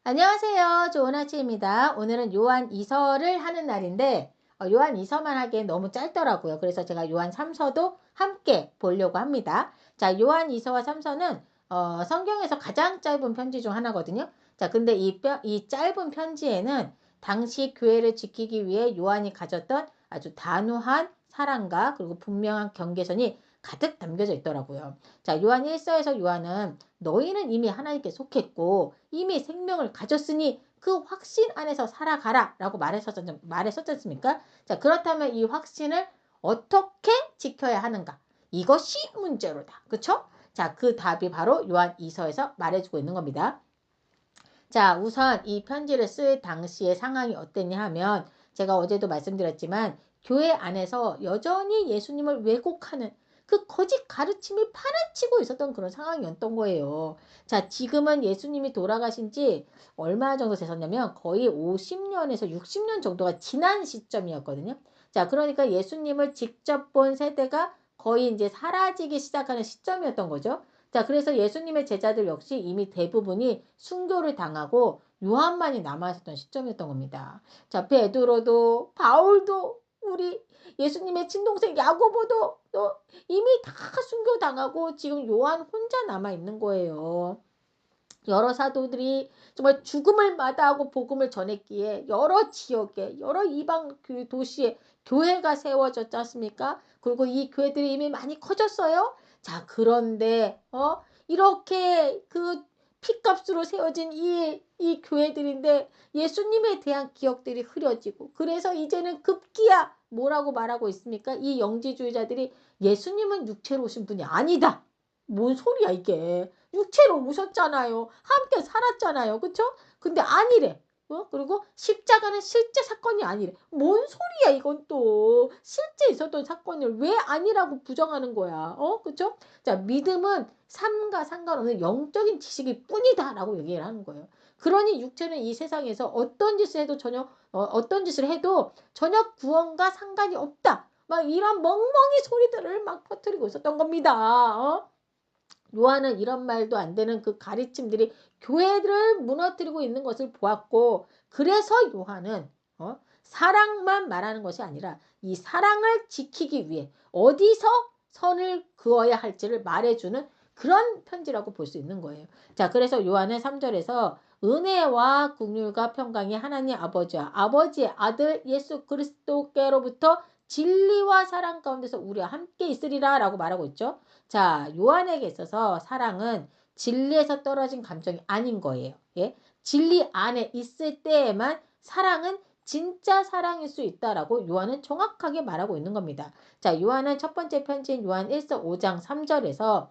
안녕하세요. 좋은 아침입니다. 오늘은 요한 2서를 하는 날인데 요한 2서만 하기엔 너무 짧더라고요. 그래서 제가 요한 3서도 함께 보려고 합니다. 자, 요한 2서와 3서는 성경에서 가장 짧은 편지 중 하나거든요. 자, 근데 이 짧은 편지에는 당시 교회를 지키기 위해 요한이 가졌던 아주 단호한 사랑과 그리고 분명한 경계선이 가득 담겨져 있더라고요. 자, 요한 1서에서 요한은 너희는 이미 하나님께 속했고 이미 생명을 가졌으니 그 확신 안에서 살아가라 라고 말했었지 않습니까? 자, 그렇다면 이 확신을 어떻게 지켜야 하는가? 이것이 문제로다. 그쵸? 자, 그 답이 바로 요한 2서에서 말해주고 있는 겁니다. 자, 우선 이 편지를 쓸 당시의 상황이 어땠냐 하면 제가 어제도 말씀드렸지만 교회 안에서 여전히 예수님을 왜곡하는 그 거짓 가르침이 파라치고 있었던 그런 상황이었던 거예요. 자, 지금은 예수님이 돌아가신 지 얼마 정도 되셨냐면 거의 50년에서 60년 정도가 지난 시점이었거든요. 자, 그러니까 예수님을 직접 본 세대가 거의 이제 사라지기 시작하는 시점이었던 거죠. 자, 그래서 예수님의 제자들 역시 이미 대부분이 순교를 당하고 요한만이 남아있었던 시점이었던 겁니다. 자, 베드로도 바울도 우리 예수님의 친동생 야고보도 또 이미 다 순교당하고 지금 요한 혼자 남아있는 거예요. 여러 사도들이 정말 죽음을 마다하고 복음을 전했기에 여러 지역에 여러 이방 도시에 교회가 세워졌지 않습니까? 그리고 이 교회들이 이미 많이 커졌어요. 자, 그런데 이렇게 그 피값으로 세워진 이 교회들인데 예수님에 대한 기억들이 흐려지고 그래서 이제는 급기야 뭐라고 말하고 있습니까? 이 영지주의자들이 예수님은 육체로 오신 분이 아니다. 뭔 소리야 이게. 육체로 오셨잖아요. 함께 살았잖아요. 그쵸? 근데 아니래. 그리고 십자가는 실제 사건이 아니래. 뭔 소리야 이건 또. 실제 있었던 사건을 왜 아니라고 부정하는 거야. 그쵸? 자, 믿음은 삶과 상관없는 영적인 지식일 뿐이다 라고 얘기를 하는 거예요. 그러니 육체는 이 세상에서 어떤 짓을 해도 전혀 구원과 상관이 없다. 막 이런 멍멍이 소리들을 막 퍼뜨리고 있었던 겁니다. 요한은 이런 말도 안 되는 그 가르침들이 교회를 무너뜨리고 있는 것을 보았고 그래서 요한은 사랑만 말하는 것이 아니라 이 사랑을 지키기 위해 어디서 선을 그어야 할지를 말해주는 그런 편지라고 볼 수 있는 거예요. 자, 그래서 요한은 3절에서 은혜와 긍휼과 평강이 하나님 아버지와 아버지의 아들 예수 그리스도께로부터 진리와 사랑 가운데서 우리와 함께 있으리라 라고 말하고 있죠. 자, 요한에게 있어서 사랑은 진리에서 떨어진 감정이 아닌 거예요. 예? 진리 안에 있을 때에만 사랑은 진짜 사랑일 수 있다라고 요한은 정확하게 말하고 있는 겁니다. 자, 요한은 첫 번째 편지인 요한 1서 5장 3절에서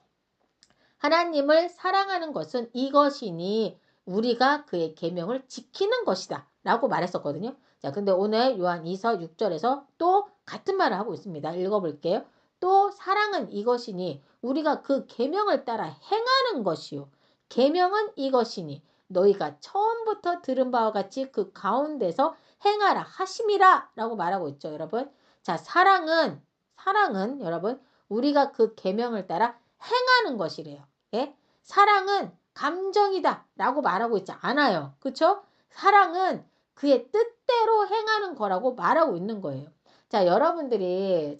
하나님을 사랑하는 것은 이것이니 우리가 그의 계명을 지키는 것이다 라고 말했었거든요. 자, 근데 오늘 요한 2서 6절에서 또 같은 말을 하고 있습니다. 읽어볼게요. 또 사랑은 이것이니 우리가 그 계명을 따라 행하는 것이요. 계명은 이것이니 너희가 처음부터 들은 바와 같이 그 가운데서 행하라 하심이라 라고 말하고 있죠, 여러분. 자, 사랑은 여러분 우리가 그 계명을 따라 행하는 것이래요. 예? 사랑은 감정이다 라고 말하고 있지 않아요. 그쵸? 사랑은 그의 뜻대로 행하는 거라고 말하고 있는 거예요. 자, 여러분들이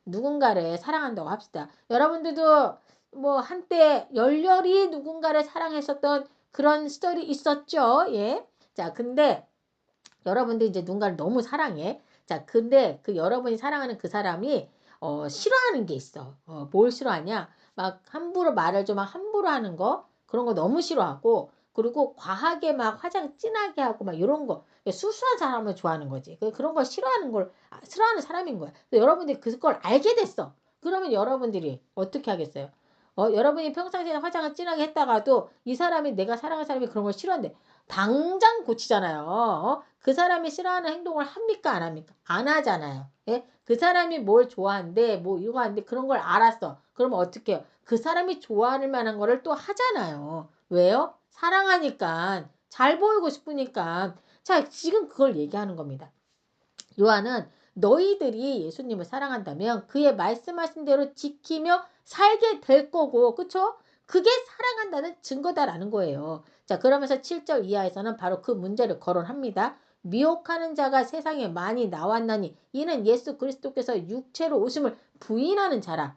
누군가를 사랑한다고 합시다. 여러분들도 뭐 한때 열렬히 누군가를 사랑했었던 그런 시절이 있었죠. 예. 자, 근데 여러분들이 이제 누군가를 너무 사랑해. 자, 근데 그 여러분이 사랑하는 그 사람이 싫어하는 게 있어. 뭘 싫어하냐? 막 함부로 말을 좀 함부로 하는 거 그런 거 너무 싫어하고 그리고 과하게 막 화장 진하게 하고 막 이런 거 수수한 사람을 좋아하는 거지. 그런 걸 싫어하는 사람인 거야. 여러분들이 그걸 알게 됐어. 그러면 여러분들이 어떻게 하겠어요? 여러분이 평상시에 화장을 진하게 했다가도 이 사람이 내가 사랑하는 사람이 그런 걸 싫어한대. 당장 고치잖아요. 그 사람이 싫어하는 행동을 합니까? 안 합니까? 안 하잖아요. 예? 그 사람이 뭘 좋아하는데 뭐 이거 하는데 그런 걸 알았어. 그러면 어떻게 해요? 그 사람이 좋아할 만한 거를 또 하잖아요. 왜요? 사랑하니까. 잘 보이고 싶으니까. 자, 지금 그걸 얘기하는 겁니다. 요한은 너희들이 예수님을 사랑한다면 그의 말씀하신 대로 지키며 살게 될 거고 그쵸? 그게 사랑한다는 증거다라는 거예요. 자, 그러면서 7절 이하에서는 바로 그 문제를 거론합니다. 미혹하는 자가 세상에 많이 나왔나니 이는 예수 그리스도께서 육체로 오심을 부인하는 자라.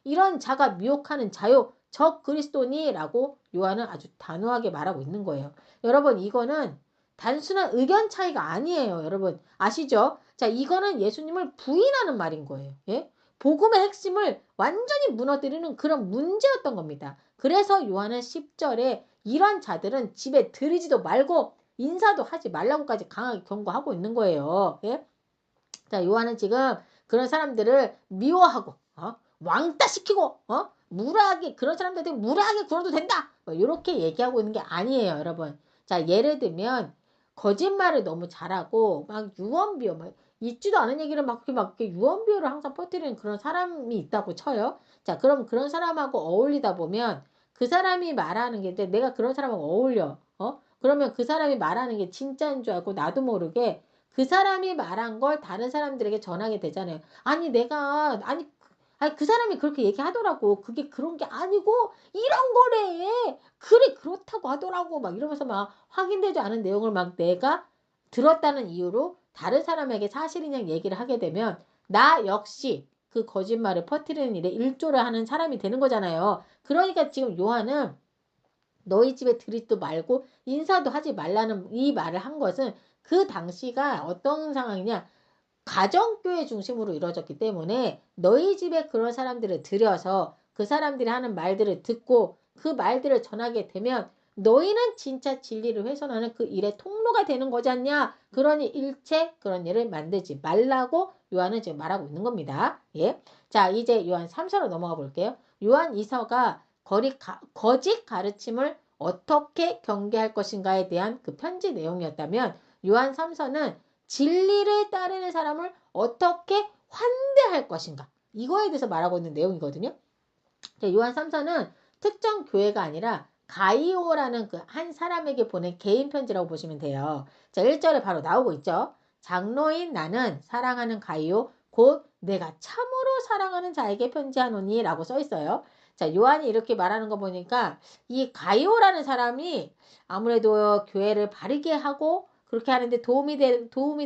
이런 자가 미혹하는 자요. 적 그리스도니라고 요한은 아주 단호하게 말하고 있는 거예요. 여러분, 이거는 단순한 의견 차이가 아니에요. 여러분 아시죠? 자, 이거는 예수님을 부인하는 말인 거예요. 예? 복음의 핵심을 완전히 무너뜨리는 그런 문제였던 겁니다. 그래서 요한은 10절에 이런 자들은 집에 들이지도 말고 인사도 하지 말라고까지 강하게 경고하고 있는 거예요. 예? 자, 요한은 지금 그런 사람들을 미워하고 왕따 시키고 무례하게 그런 사람들한테 무례하게 굴어도 된다. 뭐 이렇게 얘기하고 있는 게 아니에요, 여러분. 자, 예를 들면 거짓말을 너무 잘하고 막 유언비어 막 있지도 않은 얘기를 막 이렇게 유언비어를 항상 퍼뜨리는 그런 사람이 있다고 쳐요. 자, 그럼 그런 사람하고 어울리다 보면 그 사람이 말하는 게 내가 그런 사람하고 어울려. 그러면 그 사람이 말하는 게 진짜인 줄 알고 나도 모르게 그 사람이 말한 걸 다른 사람들에게 전하게 되잖아요. 아니 그 사람이 그렇게 얘기하더라고. 그게 그런 게 아니고 이런 거래. 그래 그렇다고 하더라고. 막 이러면서 막 확인되지 않은 내용을 막 내가 들었다는 이유로 다른 사람에게 사실이냐 얘기를 하게 되면 나 역시 그 거짓말을 퍼뜨리는 일에 일조를 하는 사람이 되는 거잖아요. 그러니까 지금 요한은 너희 집에 들이지도 말고 인사도 하지 말라는 이 말을 한 것은 그 당시가 어떤 상황이냐. 가정교회 중심으로 이루어졌기 때문에 너희 집에 그런 사람들을 들여서 그 사람들이 하는 말들을 듣고 그 말들을 전하게 되면 너희는 진짜 진리를 훼손하는 그 일의 통로가 되는 거지 않냐. 그러니 일체 그런 일을 만들지 말라고 요한은 지금 말하고 있는 겁니다. 예. 자, 이제 요한 3서로 넘어가 볼게요. 요한 2서가 거짓 가르침을 어떻게 경계할 것인가에 대한 그 편지 내용이었다면 요한 3서는 진리를 따르는 사람을 어떻게 환대할 것인가. 이거에 대해서 말하고 있는 내용이거든요. 요한 3서는 특정 교회가 아니라 가이오라는 그 한 사람에게 보낸 개인 편지라고 보시면 돼요. 자, 1절에 바로 나오고 있죠. 장로인 나는 사랑하는 가이오 곧 내가 참으로 사랑하는 자에게 편지하노니 라고 써 있어요. 자, 요한이 이렇게 말하는 거 보니까 이 가이오라는 사람이 아무래도 교회를 바르게 하고 그렇게 하는데 도움이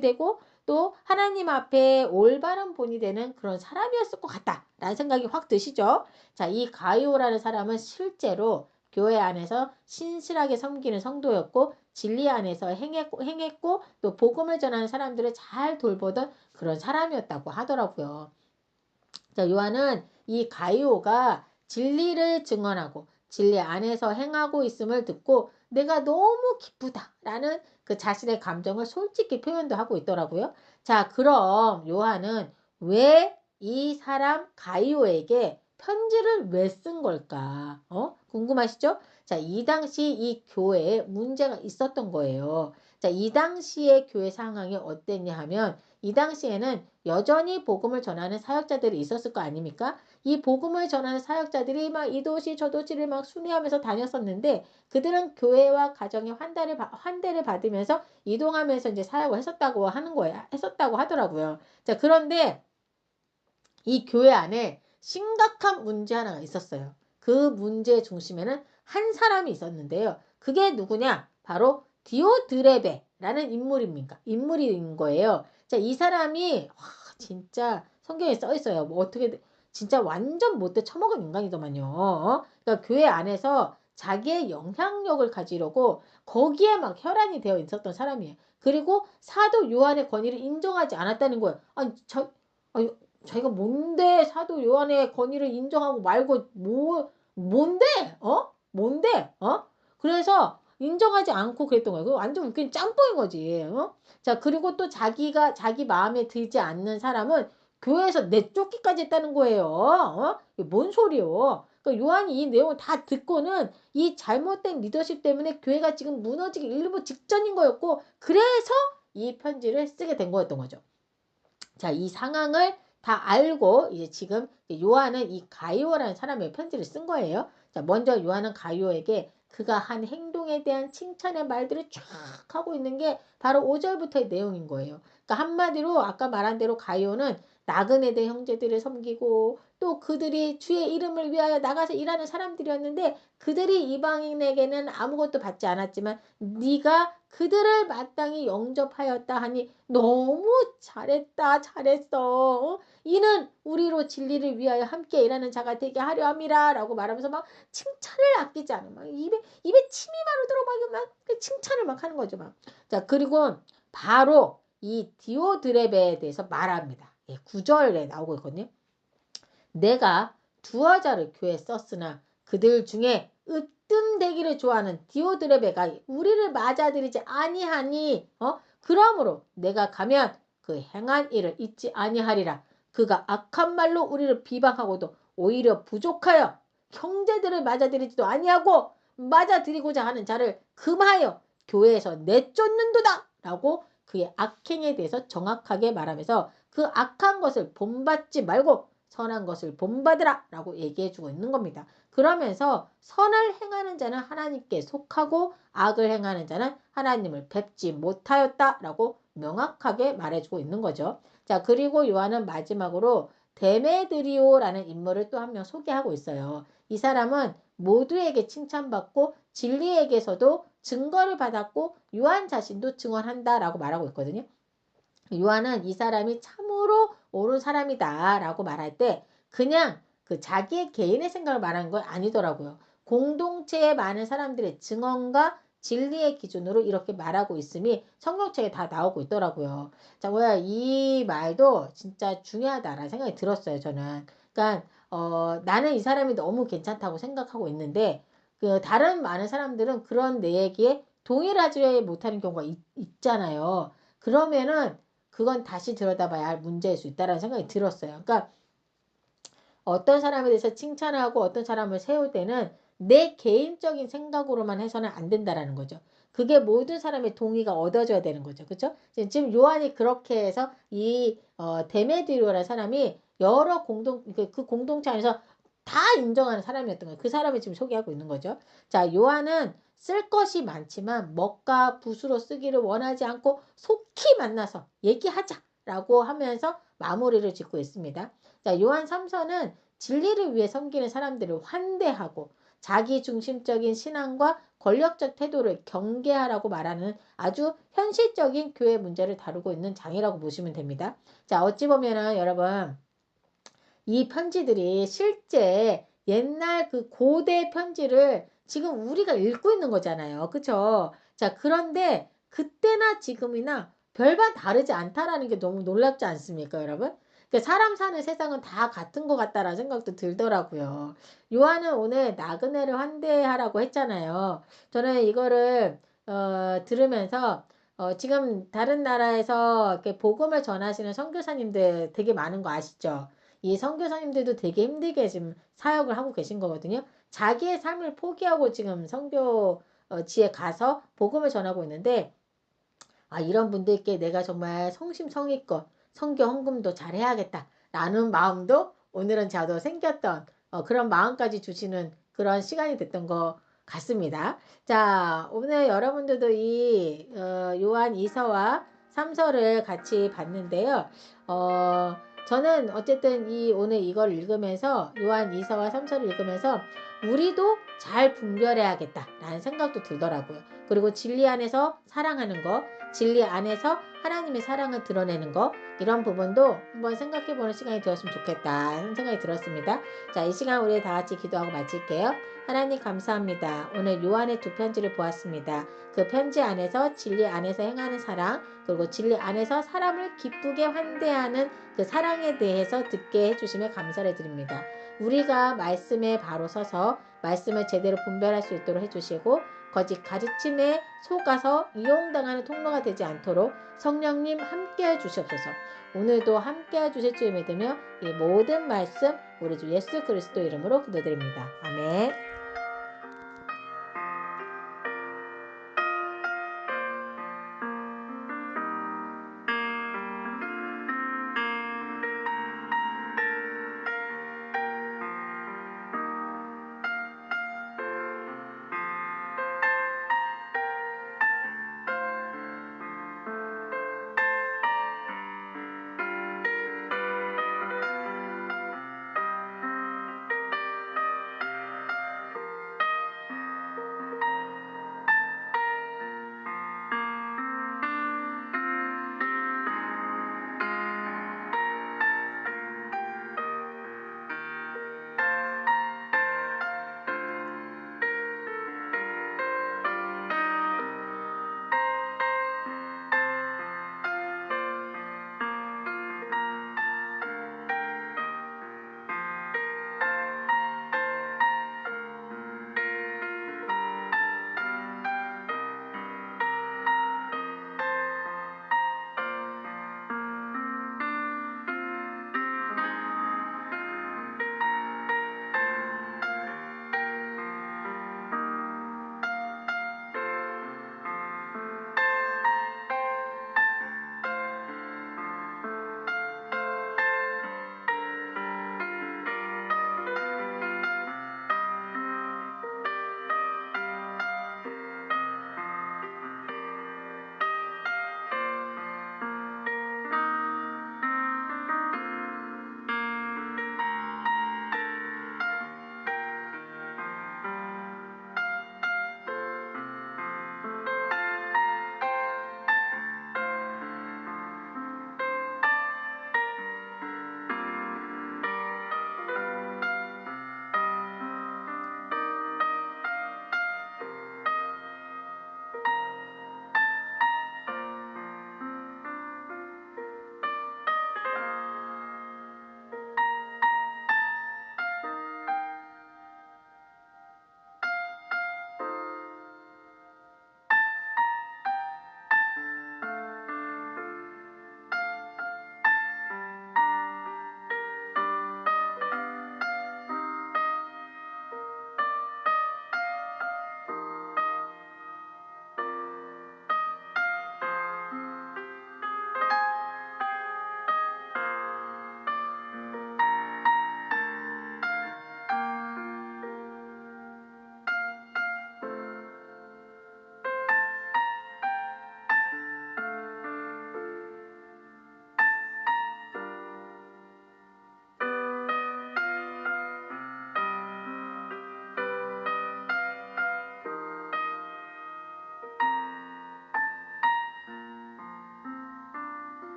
되고 또 하나님 앞에 올바른 본이 되는 그런 사람이었을 것 같다라는 생각이 확 드시죠. 자, 이 가이오라는 사람은 실제로 교회 안에서 신실하게 섬기는 성도였고 진리 안에서 행했고 또 복음을 전하는 사람들을 잘 돌보던 그런 사람이었다고 하더라고요. 자, 요한은 이 가이오가 진리를 증언하고 진리 안에서 행하고 있음을 듣고 내가 너무 기쁘다라는 그 자신의 감정을 솔직히 표현도 하고 있더라고요. 자, 그럼 요한은 왜 이 사람 가이오에게 편지를 왜 쓴 걸까? 궁금하시죠? 자, 이 당시 이 교회에 문제가 있었던 거예요. 자, 이 당시의 교회 상황이 어땠냐 하면 이 당시에는 여전히 복음을 전하는 사역자들이 있었을 거 아닙니까? 이 복음을 전하는 사역자들이 막 이 도시 저 도시를 막 순회하면서 다녔었는데 그들은 교회와 가정의 환대를 받으면서 이동하면서 이제 사역을 했었다고 하는 거예요. 했었다고 하더라고요. 자, 그런데 이 교회 안에 심각한 문제 하나가 있었어요. 그 문제의 중심에는 한 사람이 있었는데요. 그게 누구냐? 바로 디오드레베라는 인물인 거예요. 자, 이 사람이 진짜 성경에 써 있어요. 뭐 어떻게 진짜 완전 못돼 처먹은 인간이더만요. 그러니까 교회 안에서 자기의 영향력을 가지려고 거기에 막 혈안이 되어 있었던 사람이에요. 그리고 사도 요한의 권위를 인정하지 않았다는 거예요. 아니, 자기가 뭔데 사도 요한의 권위를 인정하고 말고 뭔데? 뭔데? 그래서 인정하지 않고 그랬던 거예요. 그거 완전 웃긴 짬뽕인 거지. 자, 그리고 또 자기 마음에 들지 않는 사람은 교회에서 내쫓기까지 했다는 거예요. 이게 뭔 소리요? 그러니까 요한이 이 내용을 다 듣고는 이 잘못된 리더십 때문에 교회가 지금 무너지기 일부 직전인 거였고 그래서 이 편지를 쓰게 된 거였던 거죠. 자, 이 상황을 다 알고 이제 지금 요한은 이 가이오라는 사람의 편지를 쓴 거예요. 자, 먼저 요한은 가이오에게 그가 한 행동에 대한 칭찬의 말들을 쫙 하고 있는 게 바로 5절부터의 내용인 거예요. 그러니까 한마디로 아까 말한 대로 가이오는 나그네들 형제들을 섬기고 또 그들이 주의 이름을 위하여 나가서 일하는 사람들이었는데 그들이 이방인에게는 아무것도 받지 않았지만 네가 그들을 마땅히 영접하였다 하니 너무 잘했다 잘했어. 이는 우리로 진리를 위하여 함께 일하는 자가 되게 하려 함이라 라고 말하면서 막 칭찬을 아끼지 않아. 막 입에 침이 마르도록 막 칭찬을 막 하는 거죠. 막. 자, 그리고 바로 이 디오드렙에 대해서 말합니다. 예, 9절에 나오고 있거든요. 내가 두어자를 교회에 썼으나 그들 중에 으뜸되기를 좋아하는 디오드레베가 우리를 맞아들이지 아니하니 그러므로 내가 가면 그 행한 일을 잊지 아니하리라. 그가 악한 말로 우리를 비방하고도 오히려 부족하여 형제들을 맞아들이지도 아니하고 맞아들이고자 하는 자를 금하여 교회에서 내쫓는도다 라고 그의 악행에 대해서 정확하게 말하면서 그 악한 것을 본받지 말고 선한 것을 본받으라 라고 얘기해주고 있는 겁니다. 그러면서 선을 행하는 자는 하나님께 속하고 악을 행하는 자는 하나님을 뵙지 못하였다 라고 명확하게 말해주고 있는 거죠. 자, 그리고 요한은 마지막으로 데메드리오라는 인물을 또 한 명 소개하고 있어요. 이 사람은 모두에게 칭찬받고 진리에게서도 증거를 받았고 요한 자신도 증언한다 라고 말하고 있거든요. 요한은 이 사람이 참으로 옳은 사람이다 라고 말할 때 그냥 그 자기의 개인의 생각을 말하는 건 아니더라고요. 공동체의 많은 사람들의 증언과 진리의 기준으로 이렇게 말하고 있음이 성경책에 다 나오고 있더라고요. 자, 뭐야, 이 말도 진짜 중요하다라는 생각이 들었어요, 저는. 그러니까 나는 이 사람이 너무 괜찮다고 생각하고 있는데 그 다른 많은 사람들은 그런 내 얘기에 동의를 하지 못하는 경우가 있잖아요. 그러면은 그건 다시 들여다봐야 할 문제일 수 있다는 생각이 들었어요. 그러니까 어떤 사람에 대해서 칭찬하고 어떤 사람을 세울 때는 내 개인적인 생각으로만 해서는 안 된다라는 거죠. 그게 모든 사람의 동의가 얻어져야 되는 거죠. 그렇죠? 지금 요한이 그렇게 해서 이 데메드리오라는 사람이 여러 그 공동체 안에서 다 인정하는 사람이었던 거예요. 그 사람을 지금 소개하고 있는 거죠. 자, 요한은 쓸 것이 많지만 먹과 붓으로 쓰기를 원하지 않고 속히 만나서 얘기하자라고 하면서 마무리를 짓고 있습니다. 자, 요한 3서는 진리를 위해 섬기는 사람들을 환대하고 자기 중심적인 신앙과 권력적 태도를 경계하라고 말하는 아주 현실적인 교회 문제를 다루고 있는 장이라고 보시면 됩니다. 자, 어찌 보면은 여러분 이 편지들이 실제 옛날 그 고대 편지를 지금 우리가 읽고 있는 거잖아요. 그쵸? 자, 그런데 그때나 지금이나 별반 다르지 않다라는 게 너무 놀랍지 않습니까, 여러분? 사람 사는 세상은 다 같은 것 같다라는 생각도 들더라고요. 요한은 오늘 나그네를 환대하라고 했잖아요. 저는 이거를 들으면서 지금 다른 나라에서 이렇게 복음을 전하시는 선교사님들 되게 많은 거 아시죠? 이 선교사님들도 되게 힘들게 지금 사역을 하고 계신 거거든요. 자기의 삶을 포기하고 지금 선교지에 가서 복음을 전하고 있는데 이런 분들께 내가 정말 성심성의껏 선교 헌금도 잘 해야겠다라는 마음도 오늘은 저도 생겼던 그런 마음까지 주시는 그런 시간이 됐던 것 같습니다. 자, 오늘 여러분들도 이 요한 2서와 3서를 같이 봤는데요. 저는 어쨌든 오늘 이걸 읽으면서 요한 2서와 3서를 읽으면서 우리도 잘 분별해야겠다라는 생각도 들더라고요. 그리고 진리 안에서 사랑하는 거, 진리 안에서 하나님의 사랑을 드러내는 거, 이런 부분도 한번 생각해보는 시간이 되었으면 좋겠다 하는 생각이 들었습니다. 자, 이 시간 우리 다 같이 기도하고 마칠게요. 하나님 감사합니다. 오늘 요한의 두 편지를 보았습니다. 그 편지 안에서 진리 안에서 행하는 사랑, 그리고 진리 안에서 사람을 기쁘게 환대하는 그 사랑에 대해서 듣게 해주심에 감사를 드립니다. 우리가 말씀에 바로 서서 말씀을 제대로 분별할 수 있도록 해주시고 거짓 가르침에 속아서 이용당하는 통로가 되지 않도록 성령님 함께해 주시옵소서. 오늘도 함께해 주실 줄 믿으며 이 모든 말씀 우리 주 예수 그리스도 이름으로 기도드립니다. 아멘.